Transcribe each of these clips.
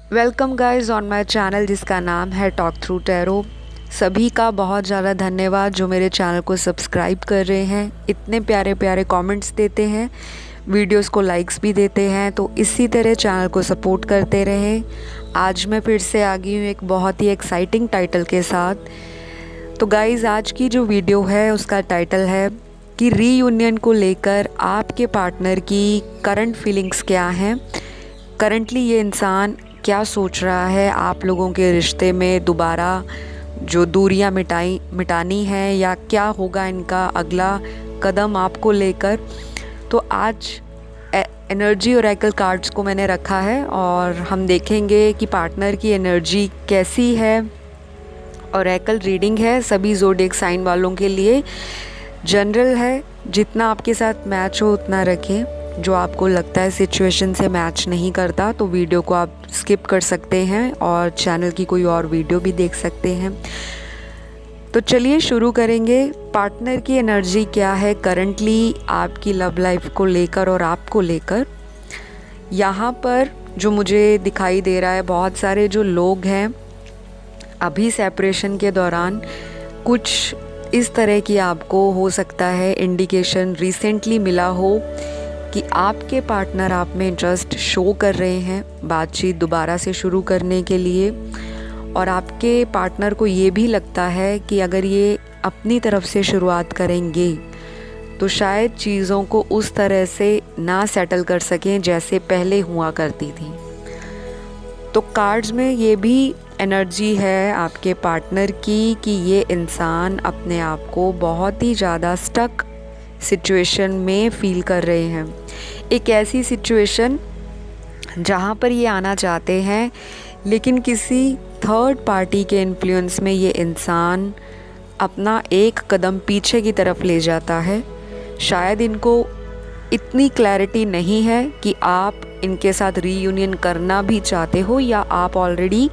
Welcome guys on my channel जिसका नाम है टॉक थ्रू टैरो। सभी का बहुत ज़्यादा धन्यवाद जो मेरे चैनल को सब्सक्राइब कर रहे हैं, इतने प्यारे प्यारे कमेंट्स देते हैं, वीडियोस को लाइक्स भी देते हैं। तो इसी तरह चैनल को सपोर्ट करते रहें। आज मैं फिर से आ गई हूँ एक बहुत ही एक्साइटिंग टाइटल के साथ। तो गाइस आज की जो वीडियो है उसका टाइटल है कि रीयूनियन को लेकर आपके पार्टनर की करंट फीलिंग्स क्या हैं, करंटली ये इंसान क्या सोच रहा है आप लोगों के रिश्ते में दोबारा जो दूरियां मिटानी है, या क्या होगा इनका अगला कदम आपको लेकर। तो आज एनर्जी ओरेकल कार्ड्स को मैंने रखा है और हम देखेंगे कि पार्टनर की एनर्जी कैसी है। ओरेकल रीडिंग है सभी ज़ोडिएक साइन वालों के लिए, जनरल है, जितना आपके साथ मैच हो उतना रखें। जो आपको लगता है सिचुएशन से मैच नहीं करता तो वीडियो को आप स्किप कर सकते हैं और चैनल की कोई और वीडियो भी देख सकते हैं। तो चलिए शुरू करेंगे। पार्टनर की एनर्जी क्या है करंटली आपकी लव लाइफ को लेकर और आपको लेकर। यहाँ पर जो मुझे दिखाई दे रहा है, बहुत सारे जो लोग हैं अभी सेपरेशन के दौरान कुछ इस तरह की आपको हो सकता है इंडिकेशन रिसेंटली मिला हो कि आपके पार्टनर आप में इंटरेस्ट शो कर रहे हैं बातचीत दोबारा से शुरू करने के लिए। और आपके पार्टनर को ये भी लगता है कि अगर ये अपनी तरफ से शुरुआत करेंगे तो शायद चीज़ों को उस तरह से ना सेटल कर सकें जैसे पहले हुआ करती थी। तो कार्ड्स में ये भी एनर्जी है आपके पार्टनर की कि ये इंसान अपने आप को बहुत ही ज़्यादा स्टक सिचुएशन में फील कर रहे हैं। एक ऐसी सिचुएशन जहाँ पर ये आना चाहते हैं लेकिन किसी थर्ड पार्टी के इन्फ्लुएंस में ये इंसान अपना एक कदम पीछे की तरफ ले जाता है। शायद इनको इतनी क्लैरिटी नहीं है कि आप इनके साथ रीयूनियन करना भी चाहते हो या आप ऑलरेडी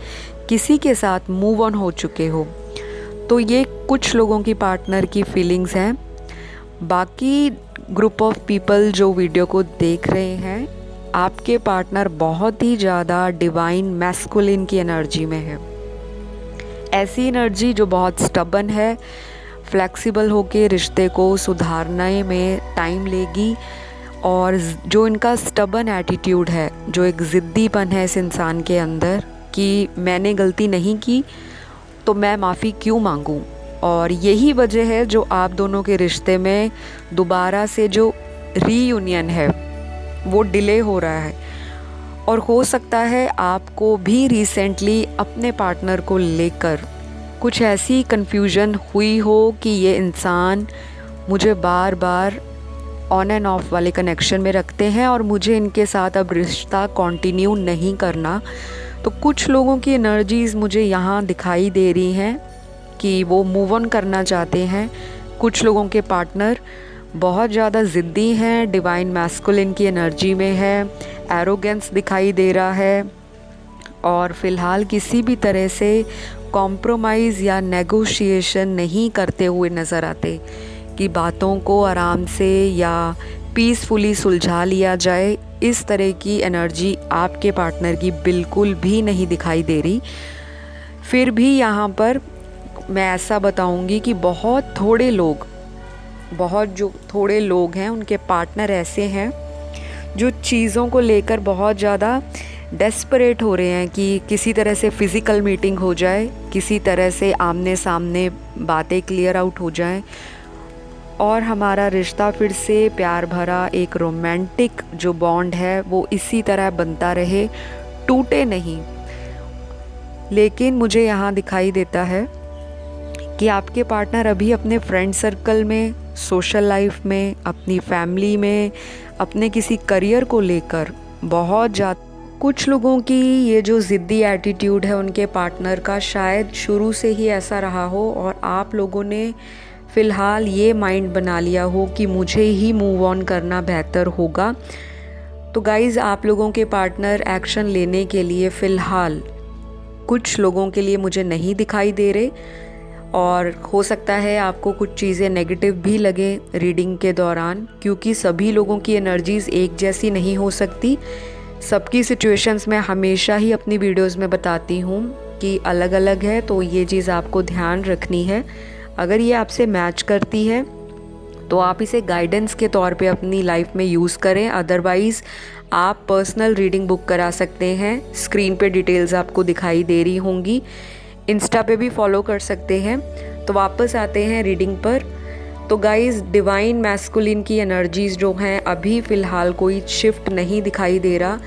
किसी के साथ मूव ऑन हो चुके हो। तो ये कुछ लोगों की पार्टनर की फीलिंग्स हैं। बाकी ग्रुप ऑफ पीपल जो वीडियो को देख रहे हैं, आपके पार्टनर बहुत ही ज़्यादा डिवाइन मैस्कुलिन की एनर्जी में है। ऐसी एनर्जी जो बहुत स्टबन है, फ्लेक्सिबल होके रिश्ते को सुधारने में टाइम लेगी। और जो इनका स्टबन एटीट्यूड है, जो एक ज़िद्दीपन है इस इंसान के अंदर कि मैंने गलती नहीं की तो मैं माफ़ी क्यों मांगूं, और यही वजह है जो आप दोनों के रिश्ते में दोबारा से जो रीयूनियन है वो डिले हो रहा है। और हो सकता है आपको भी रिसेंटली अपने पार्टनर को लेकर कुछ ऐसी कन्फ्यूजन हुई हो कि ये इंसान मुझे बार बार ऑन एंड ऑफ वाले कनेक्शन में रखते हैं और मुझे इनके साथ अब रिश्ता कंटिन्यू नहीं करना। तो कुछ लोगों की एनर्जीज़ मुझे यहाँ दिखाई दे रही हैं कि वो मूव ऑन करना चाहते हैं। कुछ लोगों के पार्टनर बहुत ज़्यादा ज़िद्दी हैं, डिवाइन मैस्कुलिन की एनर्जी में है, एरोगेंस दिखाई दे रहा है और फ़िलहाल किसी भी तरह से कॉम्प्रोमाइज़ या नेगोशिएशन नहीं करते हुए नज़र आते कि बातों को आराम से या पीसफुली सुलझा लिया जाए। इस तरह की एनर्जी आपके पार्टनर की बिल्कुल भी नहीं दिखाई दे रही। फिर भी यहाँ पर मैं ऐसा बताऊंगी कि बहुत थोड़े लोग हैं, उनके पार्टनर ऐसे हैं जो चीज़ों को लेकर बहुत ज़्यादा डेस्परेट हो रहे हैं कि किसी तरह से फ़िज़िकल मीटिंग हो जाए, किसी तरह से आमने सामने बातें क्लियर आउट हो जाएं और हमारा रिश्ता फिर से प्यार भरा एक रोमांटिक जो बॉन्ड है वो इसी तरह बनता रहे, टूटे नहीं। लेकिन मुझे यहाँ दिखाई देता है कि आपके पार्टनर अभी अपने फ्रेंड सर्कल में, सोशल लाइफ में, अपनी फैमिली में, अपने किसी करियर को लेकर बहुत ज़्यादा, कुछ लोगों की ये जो ज़िद्दी एटीट्यूड है उनके पार्टनर का शायद शुरू से ही ऐसा रहा हो और आप लोगों ने फ़िलहाल ये माइंड बना लिया हो कि मुझे ही मूव ऑन करना बेहतर होगा। तो गाइज़, आप लोगों के पार्टनर एक्शन लेने के लिए फ़िलहाल कुछ लोगों के लिए मुझे नहीं दिखाई दे रहे और हो सकता है आपको कुछ चीज़ें नेगेटिव भी लगे रीडिंग के दौरान, क्योंकि सभी लोगों की एनर्जीज़ एक जैसी नहीं हो सकती। सबकी सिचुएशंस मैं हमेशा ही अपनी वीडियोस में बताती हूँ कि अलग अलग है, तो ये चीज़ आपको ध्यान रखनी है। अगर ये आपसे मैच करती है तो आप इसे गाइडेंस के तौर पे अपनी लाइफ में यूज़ करें, अदरवाइज़ आप पर्सनल रीडिंग बुक करा सकते हैं। स्क्रीन पे डिटेल्स आपको दिखाई दे रही होंगी, इंस्टा पे भी फॉलो कर सकते हैं। तो वापस आते हैं रीडिंग पर। तो गाइज़, डिवाइन मैस्कुलिन की एनर्जीज़ जो हैं अभी फ़िलहाल कोई शिफ्ट नहीं दिखाई दे रहा,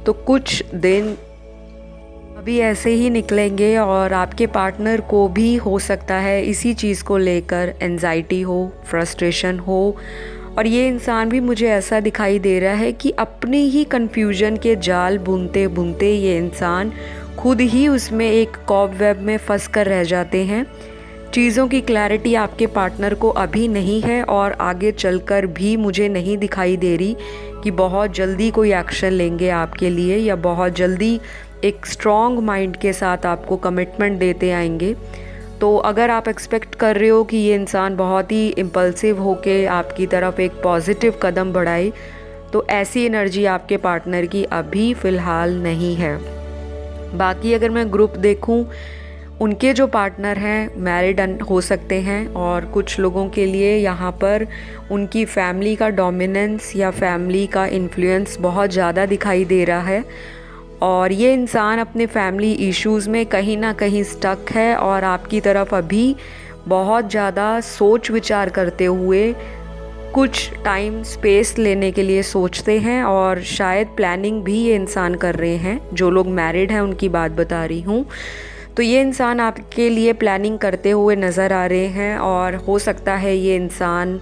तो कुछ दिन अभी ऐसे ही निकलेंगे और आपके पार्टनर को भी हो सकता है इसी चीज़ को लेकर एंजाइटी हो, फ्रस्ट्रेशन हो। और ये इंसान भी मुझे ऐसा दिखाई दे रहा है कि अपनी ही कन्फ्यूजन के जाल बुनते बुनते ये इंसान खुद ही उसमें एक कॉबवेब में फंस कर रह जाते हैं। चीज़ों की क्लैरिटी आपके पार्टनर को अभी नहीं है और आगे चलकर भी मुझे नहीं दिखाई दे रही कि बहुत जल्दी कोई एक्शन लेंगे आपके लिए या बहुत जल्दी एक स्ट्रॉन्ग माइंड के साथ आपको कमिटमेंट देते आएंगे। तो अगर आप एक्सपेक्ट कर रहे हो कि ये इंसान बहुत ही इम्पल्सिव होके आपकी तरफ एक पॉजिटिव कदम बढ़ाए, तो ऐसी एनर्जी आपके पार्टनर की अभी फ़िलहाल नहीं है। बाकी अगर मैं ग्रुप देखूं, उनके जो पार्टनर हैं मैरिड हो सकते हैं और कुछ लोगों के लिए यहाँ पर उनकी फैमिली का डोमिनेंस या फैमिली का इन्फ्लुएंस बहुत ज़्यादा दिखाई दे रहा है और ये इंसान अपने फैमिली इश्यूज़ में कहीं ना कहीं स्टक है और आपकी तरफ अभी बहुत ज़्यादा सोच विचार करते हुए कुछ टाइम स्पेस लेने के लिए सोचते हैं और शायद प्लानिंग भी ये इंसान कर रहे हैं। जो लोग मैरिड हैं उनकी बात बता रही हूँ। तो ये इंसान आपके लिए प्लानिंग करते हुए नज़र आ रहे हैं और हो सकता है ये इंसान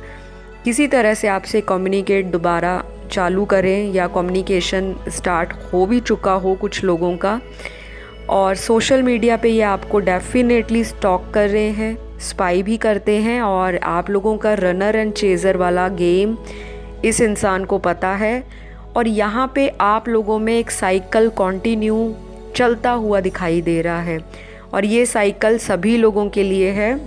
किसी तरह से आपसे कम्युनिकेट दोबारा चालू करें या कम्युनिकेशन स्टार्ट हो भी चुका हो कुछ लोगों का। और सोशल मीडिया पे ये आपको डेफिनेटली स्टॉक कर रहे हैं, स्पाई भी करते हैं और आप लोगों का रनर एंड चेज़र वाला गेम इस इंसान को पता है। और यहाँ पे आप लोगों में एक साइकिल कंटिन्यू चलता हुआ दिखाई दे रहा है और ये साइकिल सभी लोगों के लिए है,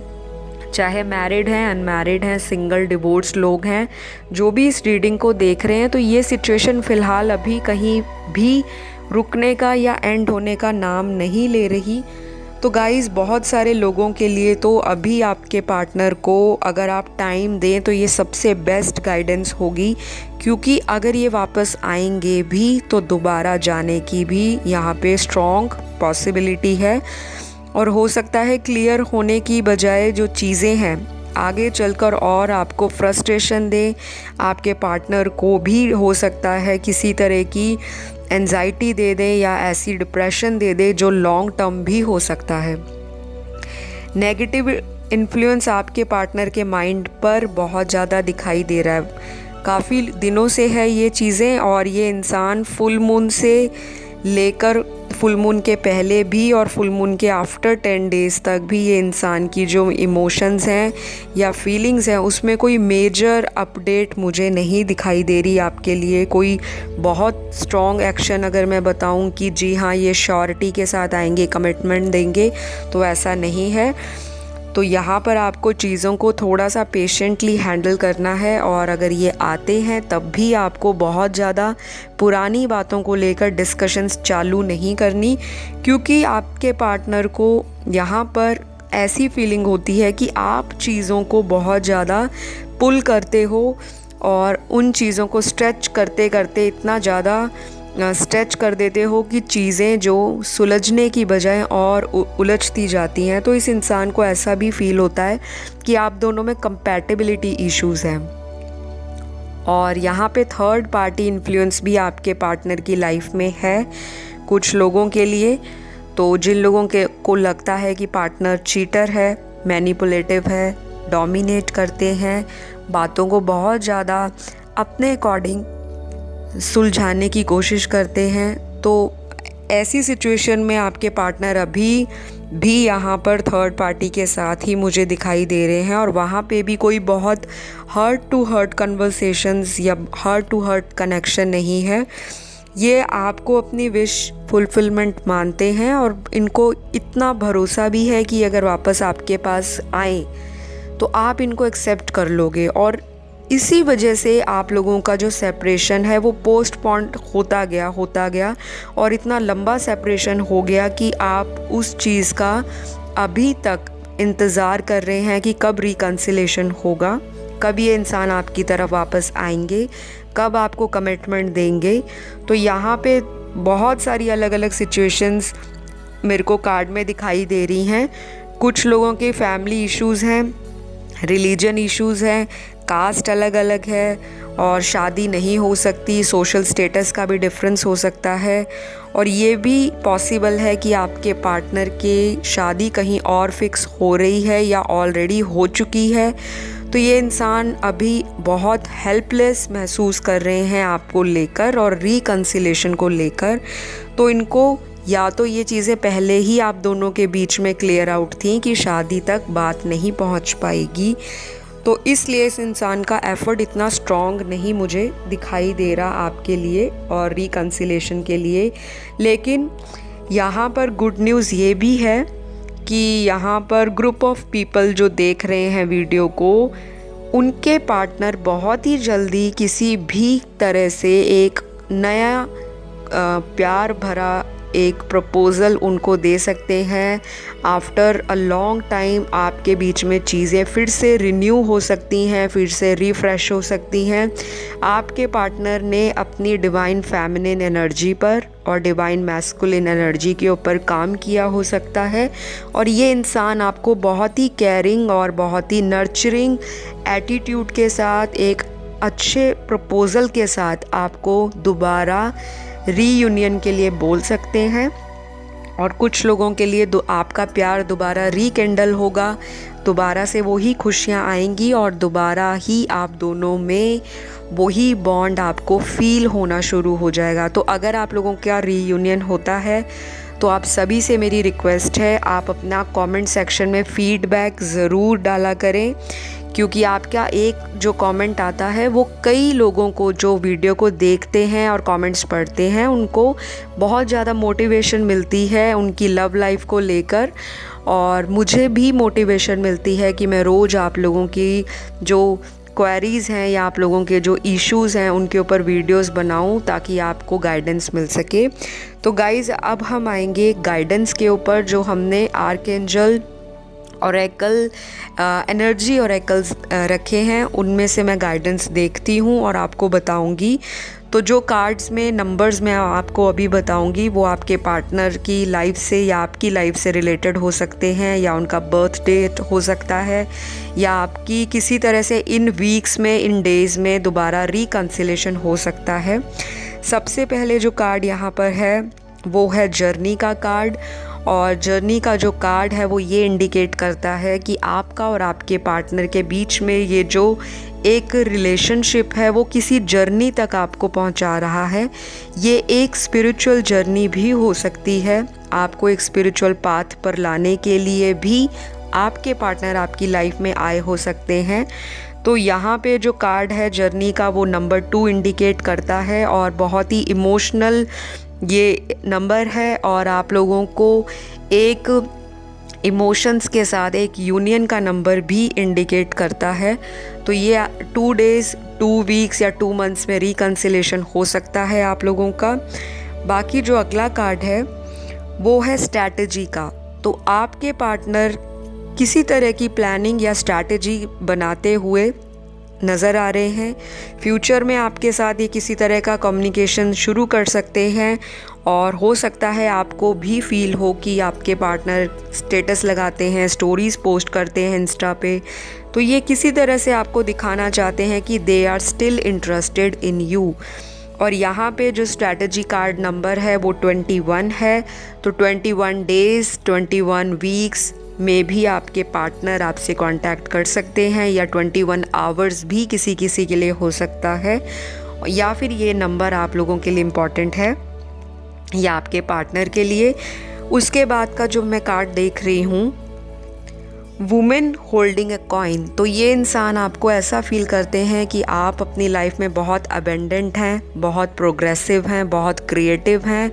चाहे मैरिड हैं, अनमैरिड हैं, सिंगल, डिवोर्स लोग हैं, जो भी इस रीडिंग को देख रहे हैं। तो ये सिचुएशन फ़िलहाल अभी कहीं भी रुकने का या एंड होने का नाम नहीं ले रही। तो गाइज़, बहुत सारे लोगों के लिए तो अभी आपके पार्टनर को अगर आप टाइम दें तो ये सबसे बेस्ट गाइडेंस होगी, क्योंकि अगर ये वापस आएंगे भी तो दोबारा जाने की भी यहाँ पे स्ट्रॉन्ग पॉसिबिलिटी है। और हो सकता है क्लियर होने की बजाय जो चीज़ें हैं आगे चलकर और आपको फ्रस्ट्रेशन दे। आपके पार्टनर को भी हो सकता है किसी तरह की एंजाइटी दे दे या ऐसी डिप्रेशन दे दे जो लॉन्ग टर्म भी हो सकता है। नेगेटिव इन्फ्लुएंस आपके पार्टनर के माइंड पर बहुत ज़्यादा दिखाई दे रहा है, काफ़ी दिनों से है ये चीज़ें। और ये इंसान फुल मून से लेकर फुल मून के पहले भी और फुल मून के आफ्टर 10 डेज़ तक भी ये इंसान की जो इमोशंस हैं या फीलिंग्स हैं उसमें कोई मेजर अपडेट मुझे नहीं दिखाई दे रही आपके लिए। कोई बहुत स्ट्रॉन्ग एक्शन अगर मैं बताऊं कि जी हाँ ये श्योरिटी के साथ आएंगे, कमिटमेंट देंगे, तो ऐसा नहीं है। तो यहाँ पर आपको चीज़ों को थोड़ा सा पेशेंटली हैंडल करना है और अगर ये आते हैं तब भी आपको बहुत ज़्यादा पुरानी बातों को लेकर डिस्कशंस चालू नहीं करनी, क्योंकि आपके पार्टनर को यहाँ पर ऐसी फीलिंग होती है कि आप चीज़ों को बहुत ज़्यादा पुल करते हो और उन चीज़ों को स्ट्रेच करते करते इतना ज़्यादा स्ट्रेच कर देते हो कि चीज़ें जो सुलझने की बजाय और उलझती जाती हैं। तो इस इंसान को ऐसा भी फील होता है कि आप दोनों में कंपैटिबिलिटी इश्यूज़ हैं। और यहाँ पे थर्ड पार्टी इन्फ्लुएंस भी आपके पार्टनर की लाइफ में है कुछ लोगों के लिए। तो जिन लोगों को लगता है कि पार्टनर चीटर है, मैनिपुलेटिव है, डोमिनेट करते हैं, बातों को बहुत ज़्यादा अपने अकॉर्डिंग सुलझाने की कोशिश करते हैं, तो ऐसी सिचुएशन में आपके पार्टनर अभी भी यहाँ पर थर्ड पार्टी के साथ ही मुझे दिखाई दे रहे हैं। और वहाँ पे भी कोई बहुत हार्ट टू हार्ट कन्वर्सेशंस या हार्ट टू हार्ट कनेक्शन नहीं है। ये आपको अपनी विश फुलफिलमेंट मानते हैं और इनको इतना भरोसा भी है कि अगर वापस आपके पास आए तो आप इनको एक्सेप्ट कर लोगे। और इसी वजह से आप लोगों का जो सेपरेशन है वो पोस्टपोन होता गया और इतना लंबा सेपरेशन हो गया कि आप उस चीज़ का अभी तक इंतज़ार कर रहे हैं कि कब रिकन्सिलेशन होगा, कब ये इंसान आपकी तरफ वापस आएंगे, कब आपको कमिटमेंट देंगे। तो यहाँ पे बहुत सारी अलग अलग सिचुएशंस मेरे को कार्ड में दिखाई दे रही हैं। कुछ लोगों के फैमिली इश्यूज़ हैं, रिलीजन इश्यूज़ हैं, कास्ट अलग अलग है और शादी नहीं हो सकती, सोशल स्टेटस का भी डिफरेंस हो सकता है और ये भी पॉसिबल है कि आपके पार्टनर की शादी कहीं और फिक्स हो रही है या ऑलरेडी हो चुकी है। तो ये इंसान अभी बहुत हेल्पलेस महसूस कर रहे हैं आपको लेकर और रिकन्सिलेशन को लेकर। तो इनको या तो ये चीज़ें पहले ही आप दोनों के बीच में क्लियर आउट थी कि शादी तक बात नहीं पहुंच पाएगी, तो इसलिए इस इंसान का एफ़र्ट इतना स्ट्रॉन्ग नहीं मुझे दिखाई दे रहा आपके लिए और रिकन्सिलेशन के लिए। लेकिन यहाँ पर गुड न्यूज़ ये भी है कि यहाँ पर ग्रुप ऑफ पीपल जो देख रहे हैं वीडियो को, उनके पार्टनर बहुत ही जल्दी किसी भी तरह से एक नया प्यार भरा एक प्रपोज़ल उनको दे सकते हैं। आफ्टर अ लॉन्ग टाइम आपके बीच में चीज़ें फिर से रिन्यू हो सकती हैं, फिर से रिफ़्रेश हो सकती हैं। आपके पार्टनर ने अपनी डिवाइन फेमिनिन एनर्जी पर और डिवाइन मैस्कुलिन एनर्जी के ऊपर काम किया हो सकता है और ये इंसान आपको बहुत ही केयरिंग और बहुत ही नर्चरिंग एटीट्यूड के साथ एक अच्छे प्रपोज़ल के साथ आपको दोबारा रीयूनियन के लिए बोल सकते हैं। और कुछ लोगों के लिए आपका प्यार दोबारा रीकेंडल होगा, दोबारा से वही खुशियाँ आएंगी और दोबारा ही आप दोनों में वही बॉन्ड आपको फील होना शुरू हो जाएगा। तो अगर आप लोगों का रीयूनियन होता है तो आप सभी से मेरी रिक्वेस्ट है, आप अपना कमेंट सेक्शन में फ़ीडबैक ज़रूर डाला करें, क्योंकि आपका एक जो कमेंट आता है वो कई लोगों को जो वीडियो को देखते हैं और कमेंट्स पढ़ते हैं उनको बहुत ज़्यादा मोटिवेशन मिलती है उनकी लव लाइफ को लेकर, और मुझे भी मोटिवेशन मिलती है कि मैं रोज़ आप लोगों की जो क्वेरीज़ हैं या आप लोगों के जो इश्यूज़ हैं उनके ऊपर वीडियोस बनाऊं ताकि आपको गाइडेंस मिल सके। तो गाइज़, अब हम आएंगे गाइडेंस के ऊपर जो हमने आर्कएंजल ऑरेकल एनर्जी ऑरेकल्स रखे हैं, उनमें से मैं गाइडेंस देखती हूँ और आपको बताऊँगी। तो जो कार्ड्स में नंबर्स मैं आपको अभी बताऊंगी वो आपके पार्टनर की लाइफ से या आपकी लाइफ से रिलेटेड हो सकते हैं, या उनका बर्थ डेट हो सकता है, या आपकी किसी तरह से इन वीक्स में इन डेज़ में दोबारा रिकन्सिलेशन हो सकता है। सबसे पहले जो कार्ड यहाँ पर है वो है जर्नी का कार्ड, और जर्नी का जो कार्ड है वो ये इंडिकेट करता है कि आपका और आपके पार्टनर के बीच में ये जो एक रिलेशनशिप है वो किसी जर्नी तक आपको पहुंचा रहा है। ये एक स्पिरिचुअल जर्नी भी हो सकती है, आपको एक स्पिरिचुअल पाथ पर लाने के लिए भी आपके पार्टनर आपकी लाइफ में आए हो सकते हैं। तो यहाँ पे जो कार्ड है जर्नी का वो नंबर 2 इंडिकेट करता है और बहुत ही इमोशनल ये नंबर है, और आप लोगों को एक इमोशंस के साथ एक यूनियन का नंबर भी इंडिकेट करता है। तो ये 2 डेज़ 2 वीक्स या 2 मंथ्स में रिकन्सिलेशन हो सकता है आप लोगों का। बाकी जो अगला कार्ड है वो है स्ट्रैटेजी का। तो आपके पार्टनर किसी तरह की प्लानिंग या स्ट्रैटेजी बनाते हुए नज़र आ रहे हैं। फ्यूचर में आपके साथ ये किसी तरह का कम्युनिकेशन शुरू कर सकते हैं, और हो सकता है आपको भी फील हो कि आपके पार्टनर स्टेटस लगाते हैं, स्टोरीज़ पोस्ट करते हैं इंस्टा पे, तो ये किसी तरह से आपको दिखाना चाहते हैं कि they are still interested in you. और यहाँ पे जो स्ट्रैटेजी कार्ड नंबर है वो 21 है। तो 21 डेज़ 21 वीक्स में भी आपके पार्टनर आपसे कांटेक्ट कर सकते हैं, या 21 आवर्स भी किसी किसी के लिए हो सकता है, या फिर ये नंबर आप लोगों के लिए इम्पॉर्टेंट है या आपके पार्टनर के लिए। उसके बाद का जो मैं कार्ड देख रही हूँ वुमेन होल्डिंग ए कॉइन, तो ये इंसान आपको ऐसा फील करते हैं कि आप अपनी लाइफ में बहुत अबेंडेंट हैं, बहुत प्रोग्रेसिव हैं, बहुत क्रिएटिव हैं,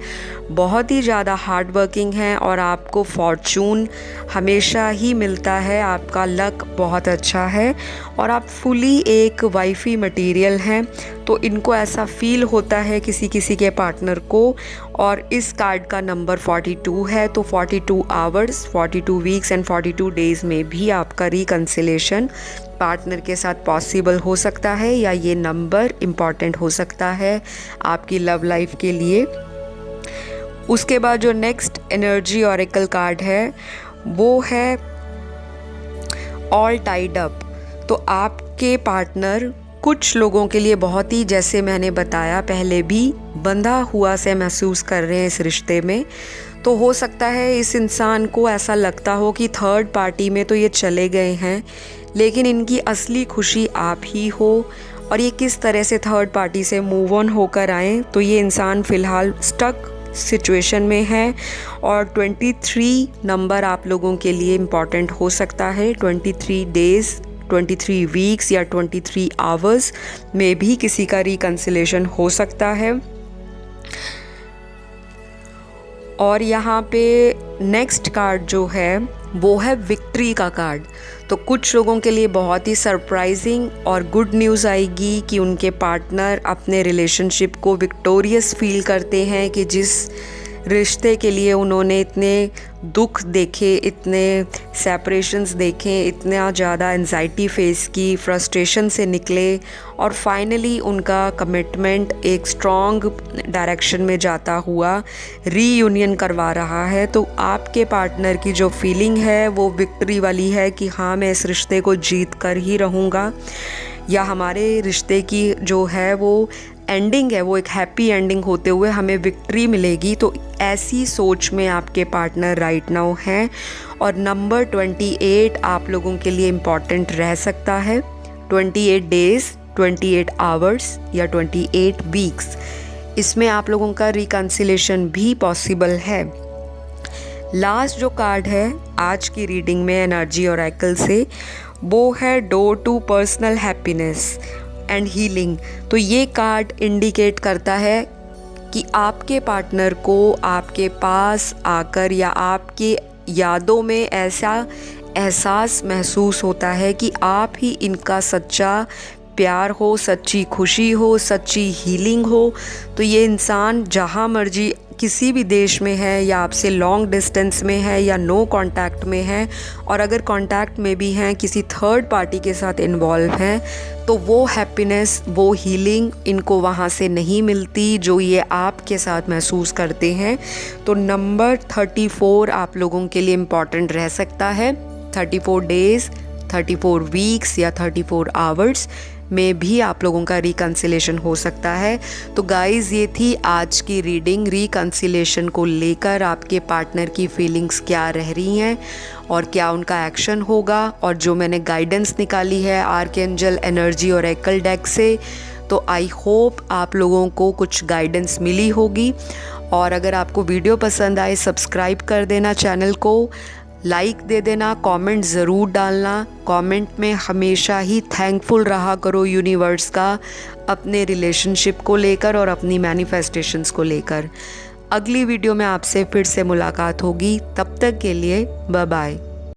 बहुत ही ज़्यादा हार्ड वर्किंग हैं और आपको फॉर्चून हमेशा ही मिलता है, आपका लक बहुत अच्छा है और आप फुली एक वाइफी मटेरियल हैं। तो इनको ऐसा फील होता है किसी किसी के पार्टनर को। और इस कार्ड का नंबर 42 है, तो 42 आवर्स, 42 वीक्स एंड 42 डेज़ में भी आपका रिकन्सिलेशन पार्टनर के साथ पॉसिबल हो सकता है, या ये नंबर इम्पॉर्टेंट हो सकता है आपकी लव लाइफ के लिए। उसके बाद जो नेक्स्ट एनर्जी ऑरेकल कार्ड है वो है ऑल टाइड अप। तो आपके पार्टनर कुछ लोगों के लिए बहुत ही, जैसे मैंने बताया पहले भी, बंधा हुआ से महसूस कर रहे हैं इस रिश्ते में। तो हो सकता है इस इंसान को ऐसा लगता हो कि थर्ड पार्टी में तो ये चले गए हैं, लेकिन इनकी असली खुशी आप ही हो। और ये किस तरह से थर्ड पार्टी से मूव ऑन होकर आएँ, तो ये इंसान फ़िलहाल स्टक सिचुएशन में है। और 23 नंबर आप लोगों के लिए इम्पॉर्टेंट हो सकता है। 23 डेज़, 23 वीक्स या 23 आवर्स में भी किसी का रिकन्सिलेशन हो सकता है। और यहाँ पे नेक्स्ट कार्ड जो है वो है विक्ट्री का कार्ड। तो कुछ लोगों के लिए बहुत ही सरप्राइजिंग और गुड न्यूज़ आएगी कि उनके पार्टनर अपने रिलेशनशिप को विक्टोरियस फील करते हैं, कि जिस रिश्ते के लिए उन्होंने इतने दुख देखे, इतने सेपरेशंस देखे, इतना ज़्यादा एंजाइटी फेस की, फ्रस्ट्रेशन से निकले और फाइनली उनका कमिटमेंट एक स्ट्रॉन्ग डायरेक्शन में जाता हुआ रीयूनियन करवा रहा है। तो आपके पार्टनर की जो फीलिंग है वो विक्ट्री वाली है कि हाँ, मैं इस रिश्ते को जीत कर ही रहूँगा, या हमारे रिश्ते की जो है वो एंडिंग है वो एक हैप्पी एंडिंग होते हुए हमें विक्ट्री मिलेगी। तो ऐसी सोच में आपके पार्टनर राइट नाउ हैं। और नंबर 28 आप लोगों के लिए इम्पॉर्टेंट रह सकता है। 28 डेज़, 28 आवर्स या 28 वीक्स, इसमें आप लोगों का रिकन्सिलेशन भी पॉसिबल है। लास्ट जो कार्ड है आज की रीडिंग में एनर्जी ऑरेकल से, वो है door to personal happiness and healing. तो ये कार्ड इंडिकेट करता है कि आपके पार्टनर को आपके पास आकर या आपके यादों में ऐसा एहसास महसूस होता है कि आप ही इनका सच्चा प्यार हो, सच्ची खुशी हो, सच्ची हीलिंग हो। तो ये इंसान जहाँ मर्जी किसी भी देश में है, या आपसे लॉन्ग डिस्टेंस में है, या नो कांटेक्ट में है, और अगर कांटेक्ट में भी हैं, किसी थर्ड पार्टी के साथ इन्वॉल्व हैं, तो वो हैप्पीनेस, वो हीलिंग इनको वहाँ से नहीं मिलती जो ये आपके साथ महसूस करते हैं। तो नंबर 34 आप लोगों के लिए इम्पॉर्टेंट रह सकता है। 34 डेज़, 34 वीक्स या 34 आवर्स में भी आप लोगों का रिकन्सिलेशन हो सकता है। तो गाइज़, ये थी आज की रीडिंग। रिकन्सिलेशन को लेकर आपके पार्टनर की फीलिंग्स क्या रह रही हैं और क्या उनका एक्शन होगा, और जो मैंने गाइडेंस निकाली है आर्कएंजल एनर्जी ऑरेकल डेक से, तो आई होप आप लोगों को कुछ गाइडेंस मिली होगी। और अगर आपको वीडियो पसंद आए, सब्सक्राइब कर देना चैनल को, लाइक दे देना, कमेंट ज़रूर डालना। कमेंट में हमेशा ही थैंकफुल रहा करो यूनिवर्स का, अपने रिलेशनशिप को लेकर और अपनी मैनिफेस्टेशंस को लेकर। अगली वीडियो में आपसे फिर से मुलाकात होगी, तब तक के लिए बाय बाय।